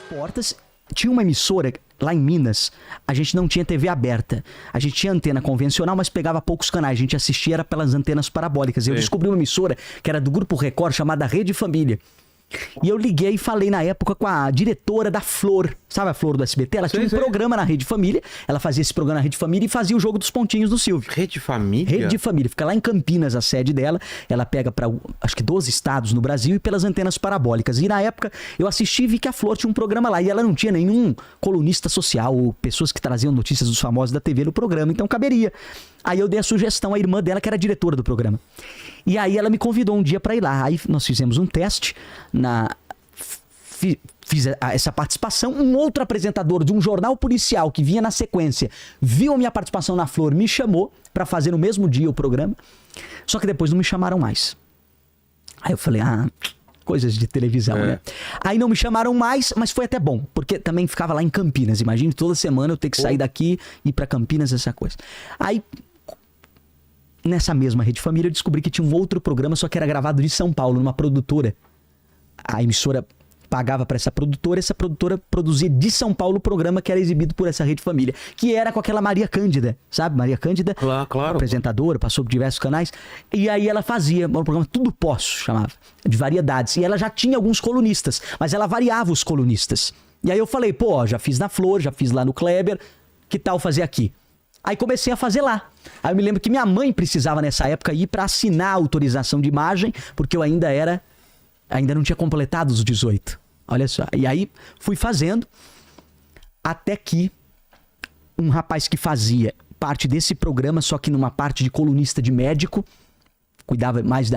portas. Tinha uma emissora lá em Minas, a gente não tinha TV aberta. A gente tinha antena convencional, mas pegava poucos canais. A gente assistia era pelas antenas parabólicas. Eu descobri uma emissora que era do Grupo Record, chamada Rede Família. E eu liguei e falei na época com a diretora da Flor, sabe a Flor do SBT? Ela tinha um programa na Rede Família, ela fazia esse programa na Rede Família e fazia o jogo dos pontinhos do Silvio. Rede Família? Rede Família, fica lá em Campinas a sede dela, ela pega para acho que 12 estados no Brasil e pelas antenas parabólicas. E na época eu assisti e vi que a Flor tinha um programa lá e ela não tinha nenhum colunista social ou pessoas que traziam notícias dos famosos da TV no programa, então caberia. Aí eu dei a sugestão à irmã dela, que era diretora do programa. E aí ela me convidou um dia para ir lá. Aí nós fizemos um teste, fiz essa participação. Um outro apresentador de um jornal policial que vinha na sequência, viu a minha participação na Flor, me chamou para fazer no mesmo dia o programa. Só que depois não me chamaram mais. Aí eu falei, coisas de televisão, né? Aí não me chamaram mais, mas foi até bom, porque também ficava lá em Campinas. Imagine toda semana eu ter que sair daqui e ir pra Campinas, essa coisa. Aí, nessa mesma Rede Família, eu descobri que tinha um outro programa, só que era gravado de São Paulo, numa produtora. A emissora pagava para essa produtora produzia de São Paulo o programa que era exibido por essa Rede Família, que era com aquela Maria Cândida, sabe? Maria Cândida, claro. Apresentadora, passou por diversos canais, e aí ela fazia um programa Tudo Posso, chamava, de variedades, e ela já tinha alguns colunistas, mas ela variava os colunistas. E aí eu falei, já fiz na Flor, já fiz lá no Kleber, que tal fazer aqui? Aí comecei a fazer lá. Aí eu me lembro que minha mãe precisava nessa época ir para assinar a autorização de imagem, porque eu ainda não tinha completado os 18. Olha só. E aí fui fazendo até que um rapaz que fazia parte desse programa, só que numa parte de colunista de médico, cuidava mais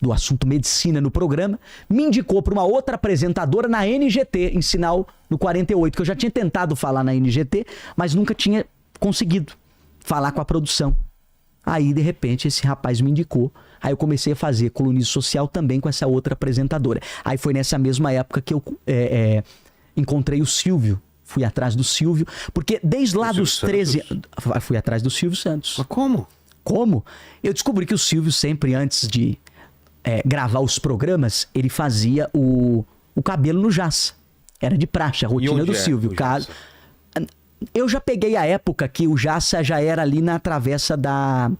do assunto medicina no programa, me indicou para uma outra apresentadora na NGT, em Sinal no 48, que eu já tinha tentado falar na NGT, mas nunca tinha conseguido falar com a produção. Aí, de repente, esse rapaz me indicou. Aí eu comecei a fazer colunismo social também com essa outra apresentadora. Aí foi nessa mesma época que eu encontrei o Silvio. Fui atrás do Silvio. Porque desde lá dos 13 anos... Fui atrás do Silvio Santos. Mas como? Como? Eu descobri que o Silvio sempre, antes de gravar os programas, ele fazia o cabelo no Jaça. Era de praxe, a rotina do Silvio. Eu já peguei a época que o Jaça já era ali na travessa da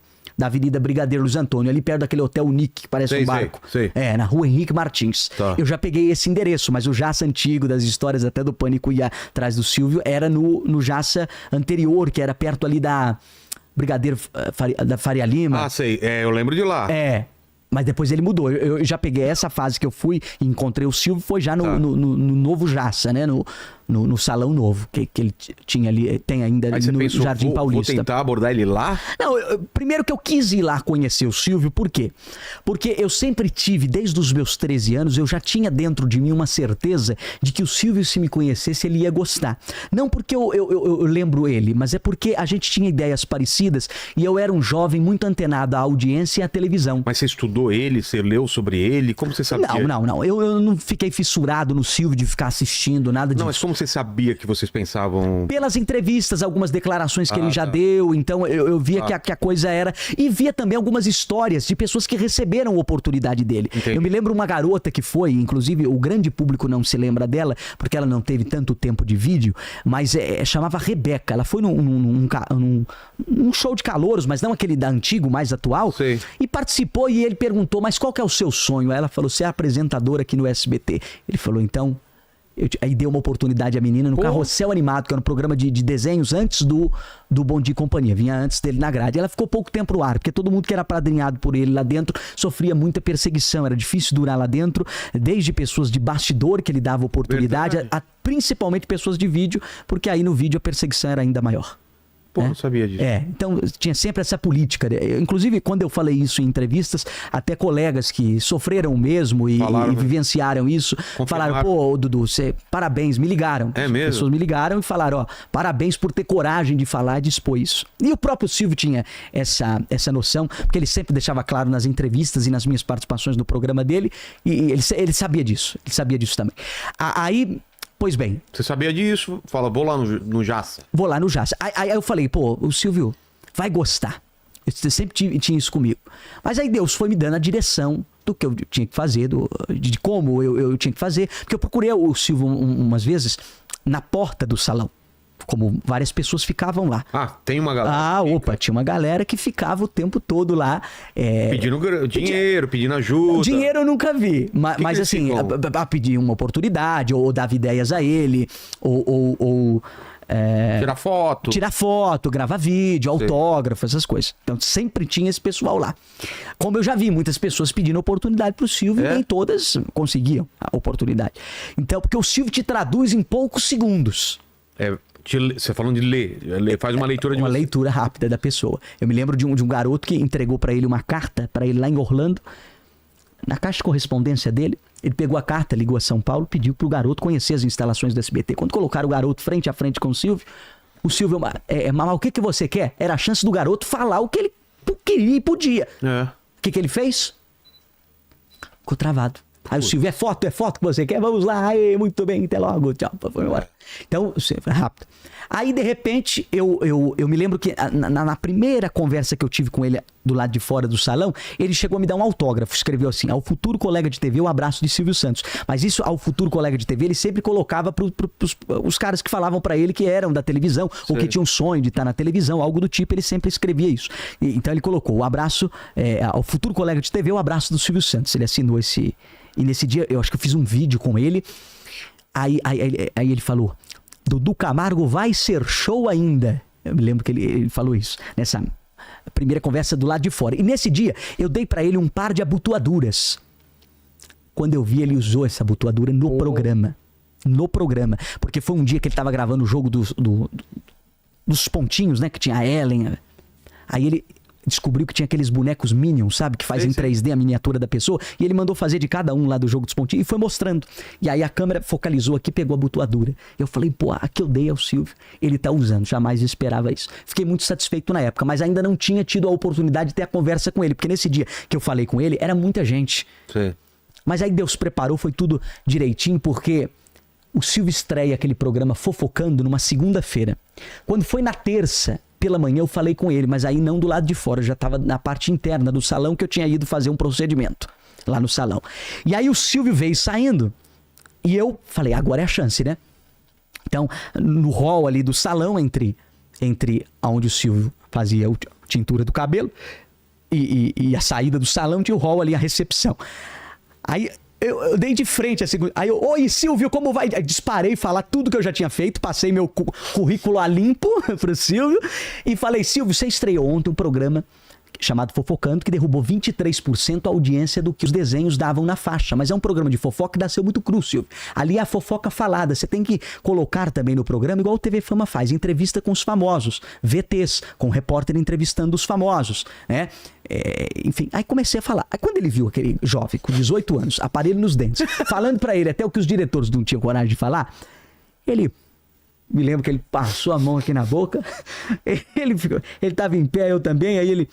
Avenida Brigadeiro Luiz Antônio, ali perto daquele hotel Unique, que parece um barco. Sei. Na rua Henrique Martins. Tá. Eu já peguei esse endereço, mas o Jaça antigo, das histórias até do Pânico e atrás do Silvio, era no Jaça anterior, que era perto ali da Brigadeiro da Faria Lima. Sei. Eu lembro de lá. Mas depois ele mudou. Eu já peguei essa fase que eu fui e encontrei o Silvio, foi já no novo Jaça, né? No salão novo, que ele tinha ali, tem ainda ali no Jardim Paulista. Vou tentar abordar ele lá? Não, primeiro que eu quis ir lá conhecer o Silvio, por quê? Porque eu sempre tive, desde os meus 13 anos, eu já tinha dentro de mim uma certeza de que o Silvio, se me conhecesse, ele ia gostar. Não porque eu lembro ele, mas é porque a gente tinha ideias parecidas e eu era um jovem muito antenado à audiência e à televisão. Mas você estudou ele, você leu sobre ele? Como você sabia? Não. Eu não fiquei fissurado no Silvio de ficar assistindo, nada disso. Não, mas como você sabia que vocês pensavam? Pelas entrevistas, algumas declarações que ele já deu, então eu via que a coisa era... E via também algumas histórias de pessoas que receberam a oportunidade dele. Entendi. Eu me lembro uma garota que foi, inclusive o grande público não se lembra dela, porque ela não teve tanto tempo de vídeo, mas chamava Rebeca. Ela foi num show de calouros, mas não aquele da antigo, mais atual. Sei. E participou e ele perguntou, mas qual que é o seu sonho? Aí ela falou, ser apresentadora aqui no SBT. Ele falou, então... Aí deu uma oportunidade à menina no Carrossel Animado, que era um programa de desenhos antes do Bom Dia e Companhia. Vinha antes dele na grade. Ela ficou pouco tempo no ar, porque todo mundo que era apadrinhado por ele lá dentro sofria muita perseguição. Era difícil durar lá dentro, desde pessoas de bastidor que ele dava oportunidade, a principalmente pessoas de vídeo, porque aí no vídeo a perseguição era ainda maior. Não sabia disso. Então tinha sempre essa política. Inclusive, quando eu falei isso em entrevistas, até colegas que sofreram o mesmo e vivenciaram isso, falaram, Dudu, parabéns, me ligaram. É mesmo? Pessoas me ligaram e falaram, parabéns por ter coragem de falar e de expor isso. E o próprio Silvio tinha essa noção, porque ele sempre deixava claro nas entrevistas e nas minhas participações no programa dele, e ele sabia disso. Ele sabia disso também. Aí... Pois bem. Você sabia disso? Fala, vou lá no Jaça. Vou lá no Jaça. Aí eu falei, o Silvio vai gostar. Eu sempre tinha isso comigo. Mas aí Deus foi me dando a direção do que eu tinha que fazer, de como eu tinha que fazer. Porque eu procurei o Silvio umas vezes na porta do salão. Como várias pessoas ficavam lá. Tem uma galera. Tinha uma galera que ficava o tempo todo lá. Pedindo dinheiro, pedindo ajuda. Dinheiro eu nunca vi. Mas assim, a pedir uma oportunidade, ou dava ideias a ele, ou tirar foto, gravar vídeo, autógrafo, essas coisas. Então sempre tinha esse pessoal lá. Como eu já vi muitas pessoas pedindo oportunidade pro Silvio, nem todas conseguiam a oportunidade. Então, porque o Silvio te traduz em poucos segundos. Você falando de ler, faz uma leitura de uma leitura rápida da pessoa. Eu me lembro de um garoto que entregou pra ele uma carta, pra ele lá em Orlando, na caixa de correspondência dele. Ele pegou a carta, ligou a São Paulo, pediu pro garoto conhecer as instalações do SBT. Quando colocaram o garoto frente a frente com o Silvio, mas o que você quer? Era a chance do garoto falar o que ele queria e podia. O que ele fez? Ficou travado. Aí o Silvio, é foto que você quer? Vamos lá, muito bem, até logo, tchau, foi embora. Então, rápido. Aí, de repente, eu me lembro que na primeira conversa que eu tive com ele do lado de fora do salão, ele chegou a me dar um autógrafo, escreveu assim: ao futuro colega de TV, um abraço de Silvio Santos. Mas isso, ao futuro colega de TV, ele sempre colocava os caras que falavam pra ele que eram da televisão, ou que tinham um sonho de estar na televisão, algo do tipo, ele sempre escrevia isso. Então ele colocou o abraço, ao futuro colega de TV, o abraço do Silvio Santos. Ele assinou esse... E nesse dia, eu acho que eu fiz um vídeo com ele. Aí ele falou: Dudu Camargo vai ser show ainda. Eu me lembro que ele falou isso nessa primeira conversa do lado de fora. E nesse dia, eu dei pra ele um par de abotoaduras. Quando eu vi, ele usou essa abotoadura no programa. No programa. Porque foi um dia que ele tava gravando o jogo dos pontinhos, né? Que tinha a Ellen. Aí ele descobriu que tinha aqueles bonecos Minions, sabe? Que fazem em 3D a miniatura da pessoa. E ele mandou fazer de cada um lá do jogo dos pontinhos e foi mostrando. E aí a câmera focalizou aqui, pegou a abotoadura. Eu falei, aqui eu dei ao Silvio. Ele tá usando, jamais esperava isso. Fiquei muito satisfeito na época, mas ainda não tinha tido a oportunidade de ter a conversa com ele. Porque nesse dia que eu falei com ele, era muita gente. Sim. Mas aí Deus preparou, foi tudo direitinho, porque o Silvio estreia aquele programa Fofocando numa segunda-feira. Quando foi na terça, pela manhã, eu falei com ele, mas aí não do lado de fora, eu já estava na parte interna do salão, que eu tinha ido fazer um procedimento lá no salão. E aí o Silvio veio saindo e eu falei, agora é a chance, né? Então, no hall ali do salão, entre onde o Silvio fazia a tintura do cabelo e a saída do salão, tinha o hall ali, a recepção. Aí eu dei de frente assim, aí eu, oi Silvio, como vai? Aí disparei falar tudo que eu já tinha feito, passei meu currículo a limpo pro Silvio e falei, Silvio, você estreou ontem um programa chamado Fofocando, que derrubou 23% a audiência do que os desenhos davam na faixa. Mas é um programa de fofoca que dá ser muito cru, Silvio. Ali é a fofoca falada. Você tem que colocar também no programa, igual o TV Fama faz, entrevista com os famosos, VTs, com o repórter entrevistando os famosos, né? Enfim, aí comecei a falar. Aí quando ele viu aquele jovem com 18 anos, aparelho nos dentes, falando pra ele até o que os diretores não tinham coragem de falar, ele... Me lembro que ele passou a mão aqui na boca, ele tava em pé, eu também, aí ele...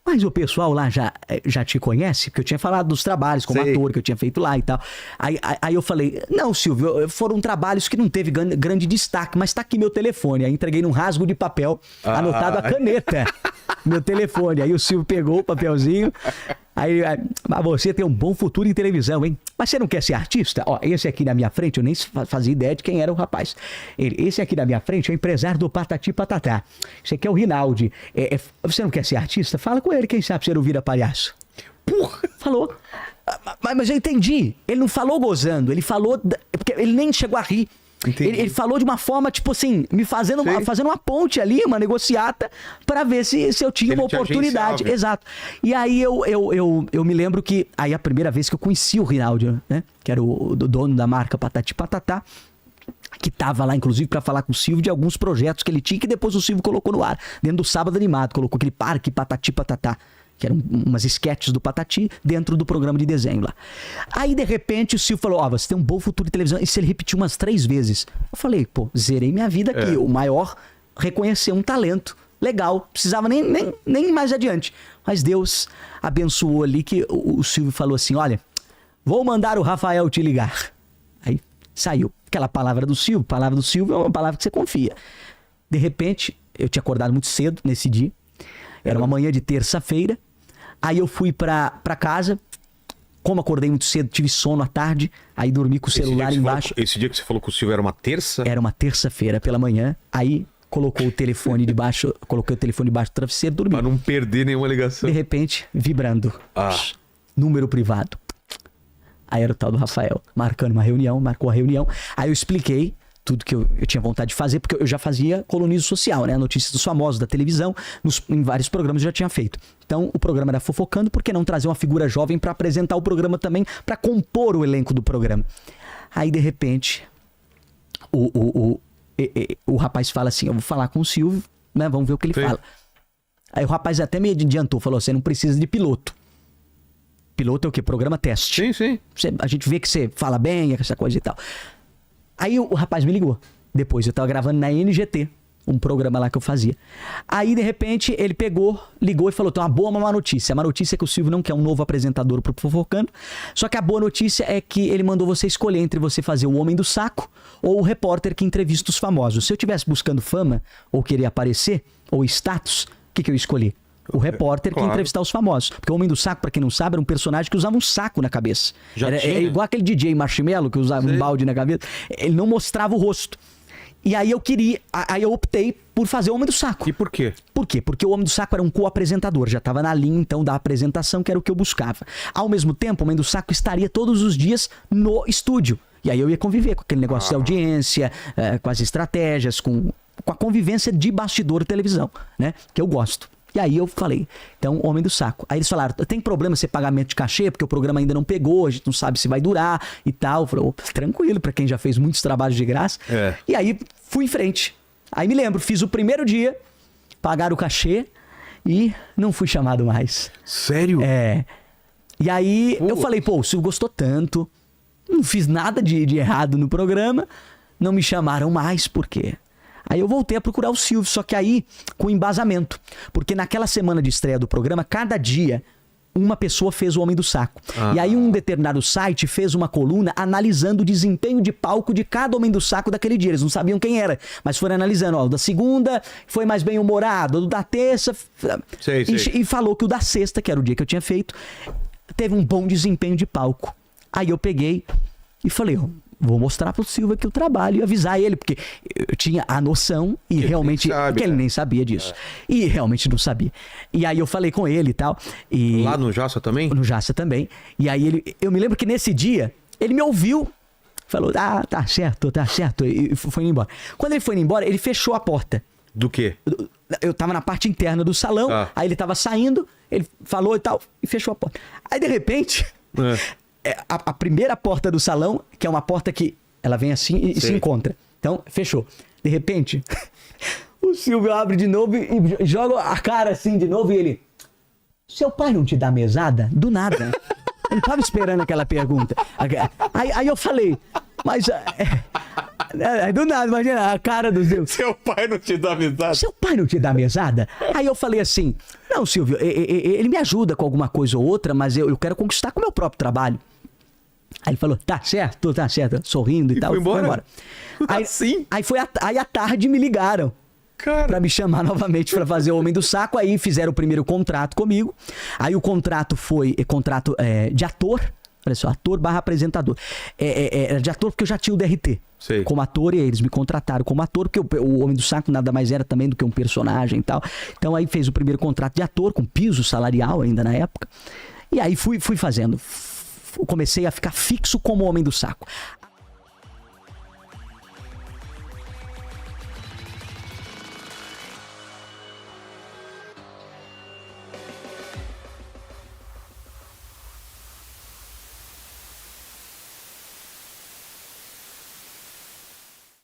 Mas o pessoal lá já te conhece? Porque eu tinha falado dos trabalhos como ator que eu tinha feito lá e tal. Aí eu falei, não, Silvio, foram trabalhos que não teve grande destaque, mas tá aqui meu telefone. Aí entreguei num rasgo de papel, anotado a caneta, meu telefone. Aí o Silvio pegou o papelzinho. Aí, mas você tem um bom futuro em televisão, hein? Mas você não quer ser artista? Ó, esse aqui na minha frente, eu nem fazia ideia de quem era o rapaz. Esse aqui na minha frente é o empresário do Patati Patatá. Esse aqui é o Rinaldi. Você não quer ser artista? Fala com ele, quem sabe você não vira palhaço. Porra! Falou. Mas eu entendi. Ele não falou gozando, ele falou... Porque ele nem chegou a rir. Ele falou de uma forma, tipo assim, me fazendo uma ponte ali, uma negociata, pra ver se eu tinha uma oportunidade. Exato. E aí eu me lembro que aí a primeira vez que eu conheci o Rinaldi, né? Que era o dono da marca Patati Patatá, que tava lá, inclusive, pra falar com o Silvio de alguns projetos que ele tinha, que depois o Silvio colocou no ar, dentro do Sábado Animado, colocou aquele parque Patati Patatá, que eram umas sketches do Patati dentro do programa de desenho lá. Aí, de repente, o Silvio falou, você tem um bom futuro de televisão. E se ele repetiu umas 3 vezes. Eu falei, zerei minha vida aqui. O maior reconheceu um talento. Legal. Precisava nem mais adiante. Mas Deus abençoou ali que o Silvio falou assim, olha, vou mandar o Rafael te ligar. Aí saiu. Aquela palavra do Silvio é uma palavra que você confia. De repente, eu tinha acordado muito cedo nesse dia. Era uma manhã de terça-feira. Aí eu fui pra casa. Como acordei muito cedo, tive sono à tarde. Aí dormi com o celular embaixo. Esse dia que você falou com o Silvio era uma terça? Era uma terça-feira pela manhã. Aí colocou o telefone debaixo. Coloquei o telefone debaixo do travesseiro, dormi. Pra não perder nenhuma ligação. De repente, vibrando. Número privado. Aí era o tal do Rafael, marcando uma reunião, marcou a reunião. Aí eu expliquei tudo que eu tinha vontade de fazer, porque eu já fazia colunismo social, né? Notícias dos famosos, da televisão, em vários programas eu já tinha feito. Então, o programa era Fofocando, por que não trazer uma figura jovem para apresentar o programa também, para compor o elenco do programa? Aí, de repente, o rapaz fala assim, eu vou falar com o Silvio, né? Vamos ver o que ele fala. Aí o rapaz até me adiantou, falou, você não precisa de piloto. Piloto é o quê? Programa teste. Sim. A gente vê que você fala bem, essa coisa e tal. Aí o rapaz me ligou. Depois eu tava gravando na NGT, um programa lá que eu fazia. Aí, de repente, ele ligou e falou, tem uma boa má notícia. A má notícia é que o Silvio não quer um novo apresentador pro Fofocando. Só que a boa notícia é que ele mandou você escolher entre você fazer o Homem do Saco ou o repórter que entrevista os famosos. Se eu estivesse buscando fama, ou queria aparecer, ou status, o que eu escolhi? O repórter que ia entrevistar os famosos. Porque o Homem do Saco, pra quem não sabe, era um personagem que usava um saco na cabeça. É igual aquele DJ Marshmello que usava um balde na cabeça. Ele não mostrava o rosto. E aí eu optei por fazer o Homem do Saco. E por quê? Por quê? Porque o Homem do Saco era um co-apresentador. Já estava na linha, então, da apresentação, que era o que eu buscava. Ao mesmo tempo, o Homem do Saco estaria todos os dias no estúdio. E aí eu ia conviver com aquele negócio de audiência, com as estratégias, com a convivência de bastidor de televisão, né? Que eu gosto. E aí eu falei, então, Homem do Saco. Aí eles falaram, tem problema ser pagamento de cachê, porque o programa ainda não pegou, a gente não sabe se vai durar e tal. Eu falei, tranquilo, pra quem já fez muitos trabalhos de graça. E aí fui em frente. Aí me lembro, fiz o primeiro dia, pagaram o cachê e não fui chamado mais. Sério? E aí eu falei, o Silvio gostou tanto, não fiz nada de errado no programa, não me chamaram mais, por quê? Aí eu voltei a procurar o Silvio, só que aí com embasamento. Porque naquela semana de estreia do programa, cada dia uma pessoa fez o Homem do Saco. E aí um determinado site fez uma coluna analisando o desempenho de palco de cada Homem do Saco daquele dia. Eles não sabiam quem era, mas foram analisando. O da segunda foi mais bem-humorado, o da terça... Sei. E falou que o da sexta, que era o dia que eu tinha feito, teve um bom desempenho de palco. Aí eu peguei e falei... Vou mostrar pro Silvio aqui o trabalho e avisar ele, porque eu tinha a noção e que realmente... ele nem sabia disso. E realmente não sabia. E aí eu falei com ele e tal. E lá no Jassa também? No Jassa também. E aí eu me lembro que nesse dia, ele me ouviu, falou, tá certo. E foi embora. Quando ele foi embora, ele fechou a porta. Do quê? Eu tava na parte interna do salão, aí ele tava saindo, ele falou e tal, e fechou a porta. Aí de repente... A primeira porta do salão, que é uma porta que ela vem assim e se encontra. Então, fechou. De repente, o Silvio abre de novo e joga a cara assim de novo e ele... Seu pai não te dá mesada? Do nada. Eu não tava esperando aquela pergunta. Aí eu falei, mas... do nada, imagina a cara do Silvio. Seu pai não te dá mesada? Seu pai não te dá mesada? Aí eu falei assim, não, Silvio, ele me ajuda com alguma coisa ou outra, mas eu quero conquistar com o meu próprio trabalho. Aí ele falou, tá certo, sorrindo e tal. Foi embora. Aí, assim? Aí à tarde me ligaram. Cara. Pra me chamar novamente pra fazer o Homem do Saco. Aí fizeram o primeiro contrato comigo. Aí o contrato foi contrato de ator. Olha só, ator/apresentador. Era de ator porque eu já tinha o DRT. Sei. Como ator, e aí eles me contrataram como ator, porque o Homem do Saco nada mais era também do que um personagem e tal. Então aí fez o primeiro contrato de ator, com piso salarial ainda na época. E aí fui fazendo. Comecei a ficar fixo como Homem do Saco.